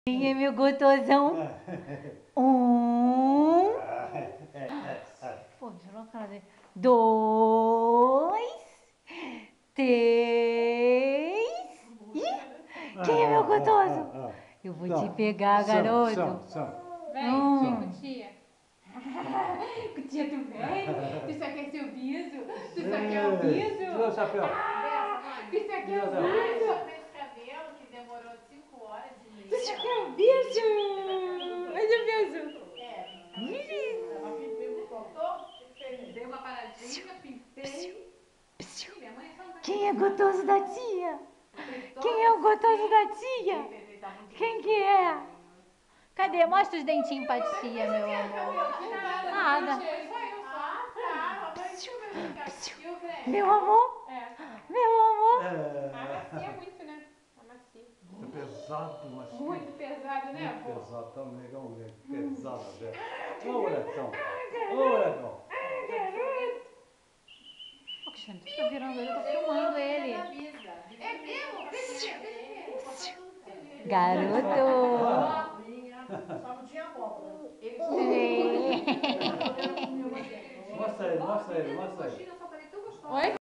Quem é meu gotosão? Um. Pô, tirou a cara dele. Dois. Três. Ih, quem é meu gotoso? Eu vou te pegar, garoto. Vem, cutia. Cutia, tu vem? Tu só quer seu biso? Tu só quer o biso? Tira o chapéu. Tu só quer o biso? Cabelo que demorou 5 horas e meia. Tu só quer o biso? Olha o biso. Ela cortou, Dei uma paradinha, pintei. Minha mãe só não tá Quem é gotoso da tia? Quem é o gotoso da tia? Quem que é? Cadê? Mostra os dentinhos pra tia, meu amor. Nada. Meu amor? É. Meu amor? Amacia muito, né? Amacia. É pesado, mas Muito pesado, né, muito pô? pesado também, é um moleque pesado, velho. Ô, molecão. Ô, molecão. Ô, Cristiano, tu tá virando ele, eu tô filmando ele. É mesmo? Garoto. Só não tinha abóbora. Mostra ele, mostra ele, mostra ele. Oi?